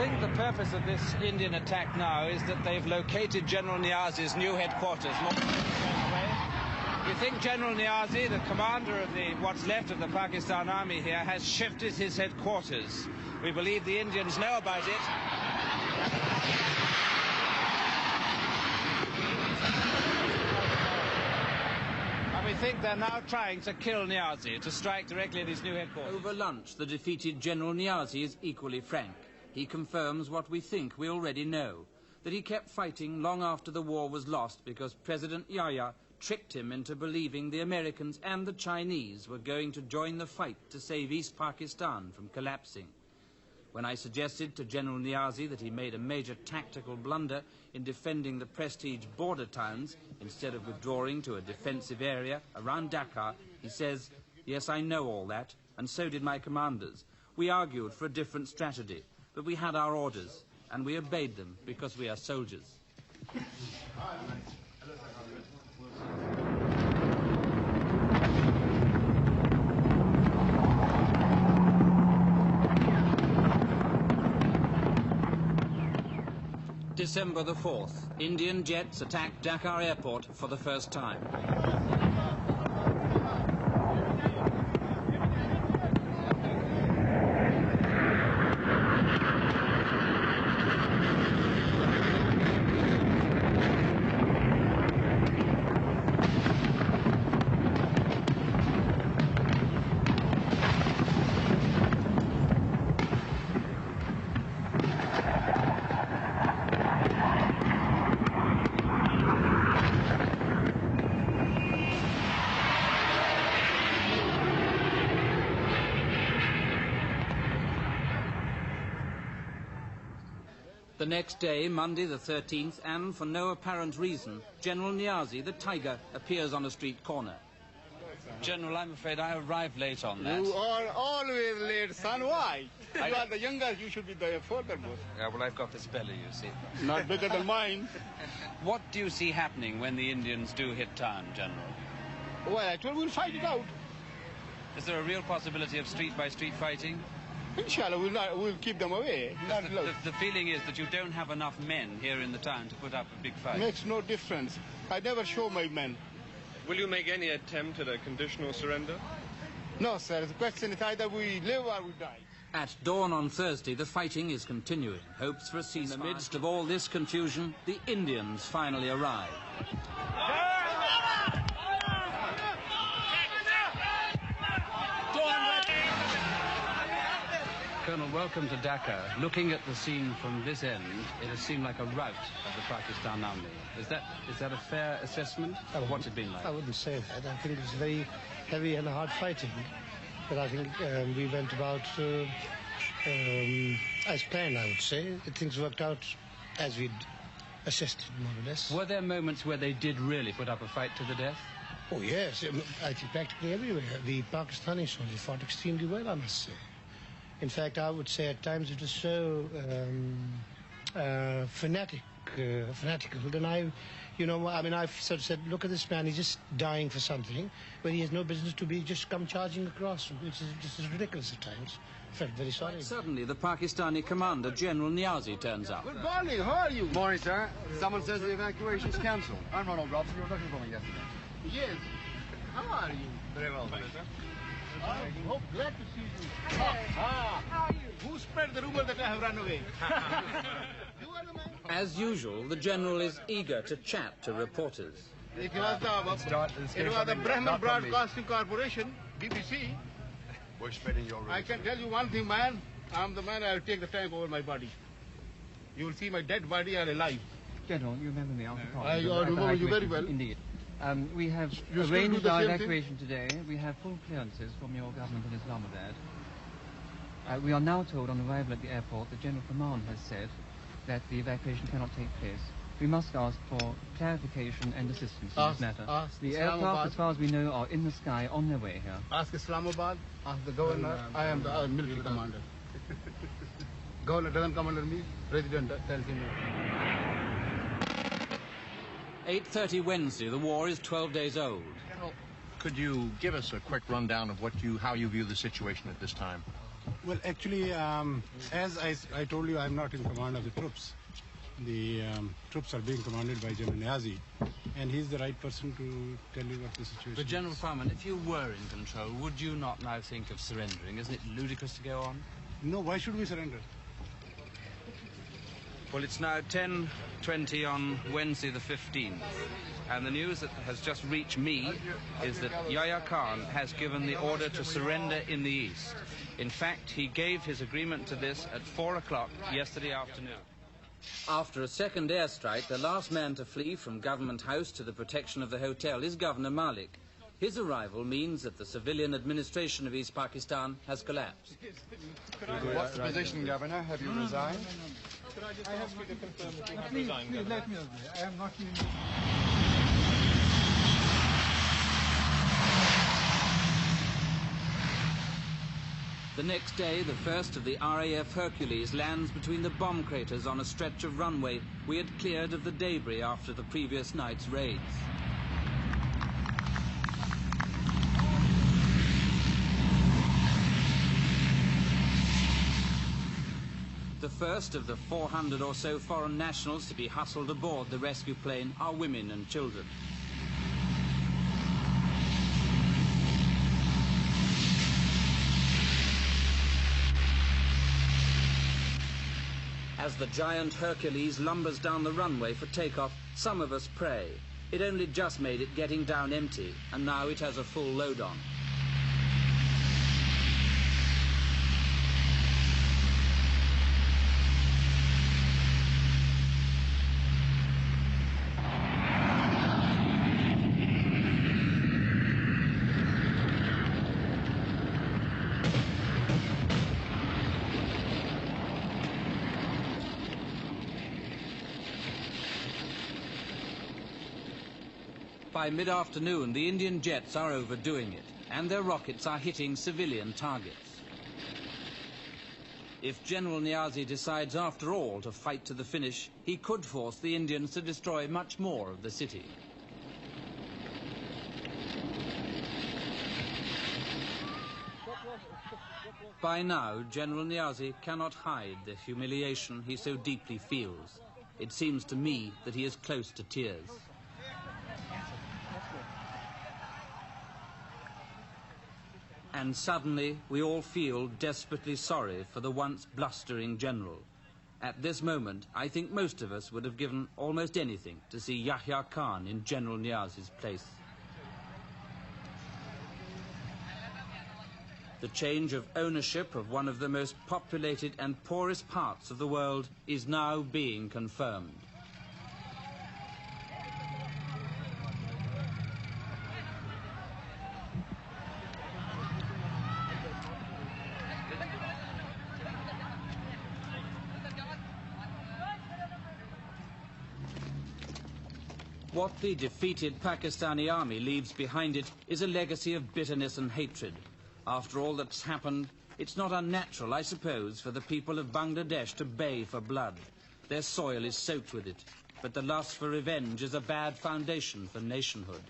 think the purpose of this Indian attack now is that they've located General Niazi's new headquarters. You think General Niazi, the commander of what's left of the Pakistan army here, has shifted his headquarters? We believe the Indians know about it. And we think they're now trying to kill Niazi, to strike directly at his new headquarters. Over lunch, the defeated General Niazi is equally frank. He confirms what we think we already know, that he kept fighting long after the war was lost because President Yahya tricked him into believing the Americans and the Chinese were going to join the fight to save East Pakistan from collapsing. When I suggested to General Niazi that he made a major tactical blunder in defending the prestige border towns instead of withdrawing to a defensive area around Dhaka, he says, "Yes, I know all that, and so did my commanders. We argued for a different strategy, but we had our orders, and we obeyed them because we are soldiers." December the 4th, Indian jets attacked Dhaka airport for the first time. The next day, Monday the 13th, and for no apparent reason, General Niazi, the tiger, appears on a street corner. General, I'm afraid I arrived late on that. You are always late, son. Why? You are the youngest, you should be the furthermost. Yeah, well, I've got this belly, you see. Not bigger than mine. What do you see happening when the Indians do hit town, General? Well, I told you we'll fight it out. Is there a real possibility of street-by-street fighting? Inshallah, we'll keep them away. The feeling is that you don't have enough men here in the town to put up a big fight. Makes no difference. I never show my men. Will you make any attempt at a conditional surrender? No, sir. The question is either we live or we die. At dawn on Thursday, the fighting is continuing. Hopes for a ceasefire. In the midst of all this confusion, the Indians finally arrive. Colonel, welcome to Dhaka. Looking at the scene from this end, it has seemed like a rout of the Pakistan army. Is that a fair assessment of what's it been like? I wouldn't say that. I think it's very heavy and hard fighting. But I think we went about as planned, I would say. Things worked out as we'd assessed, more or less. Were there moments where they did really put up a fight to the death? Oh, yes. I think practically everywhere. The Pakistani soldiers fought extremely well, I must say. In fact, I would say at times it was so fanatical. Then I've sort of said, look at this man, he's just dying for something, when he has no business to be just come charging across, which is just ridiculous at times. I felt very sorry. Suddenly, the Pakistani commander, General Niazi, turns up. Good morning, how are you? Morning, sir. Someone says the evacuation's cancelled. I'm Ronald Robson. You were looking for me yesterday. Yes. How are you? Very well, thank you, sir. Oh, glad to see you. How are you? Who spread the rumor that I have run away? You are the man. As usual, the general is eager to chat to reporters. It was the Brahman Broadcasting Corporation, BBC. We're spreading your rumors. I can tell you one thing, man. I'm the man, I'll take the tank over my body. You will see my dead body are alive. General, you remember me after I remember you very well. Indeed. We have You still arranged do the our same evacuation today. We have full clearances from your government in Islamabad. We are now told on arrival at the airport that General Command has said that the evacuation cannot take place. We must ask for clarification and assistance in this matter. The aircraft, as far as we know, are in the sky on their way here. Ask Islamabad, ask the governor. I am the military commander. Governor doesn't come under me, President tells him. 8:30 Wednesday, the war is 12 days old. General, could you give us a quick rundown of how you view the situation at this time? Well, actually, as I told you, I'm not in command of the troops. The troops are being commanded by General Niazi, and he's the right person to tell you what the situation But General is. Farman, if you were in control, would you not now think of surrendering? Isn't it ludicrous to go on? No, why should we surrender? Well, it's now 10:20 on Wednesday the 15th, and the news that has just reached me is that Yahya Khan has given the order to surrender in the east. In fact, he gave his agreement to this at 4 o'clock yesterday afternoon. After a second airstrike, the last man to flee from Government House to the protection of the hotel is Governor Malik. His arrival means that the civilian administration of East Pakistan has collapsed. What's the position, Governor? Have you resigned? I have to confirm that you have resigned, Please Governor. let me know. I am not even... The next day, the first of the RAF Hercules lands between the bomb craters on a stretch of runway we had cleared of the debris after the previous night's raids. The first of the 400 or so foreign nationals to be hustled aboard the rescue plane are women and children. As the giant Hercules lumbers down the runway for takeoff, some of us pray. It only just made it getting down empty, and now it has a full load on. By mid-afternoon, the Indian jets are overdoing it, and their rockets are hitting civilian targets. If General Niazi decides after all to fight to the finish, he could force the Indians to destroy much more of the city. By now, General Niazi cannot hide the humiliation he so deeply feels. It seems to me that he is close to tears. And suddenly, we all feel desperately sorry for the once blustering general. At this moment, I think most of us would have given almost anything to see Yahya Khan in General Niazi's place. The change of ownership of one of the most populated and poorest parts of the world is now being confirmed. What the defeated Pakistani army leaves behind it is a legacy of bitterness and hatred. After all that's happened, it's not unnatural, I suppose, for the people of Bangladesh to bay for blood. Their soil is soaked with it, but the lust for revenge is a bad foundation for nationhood.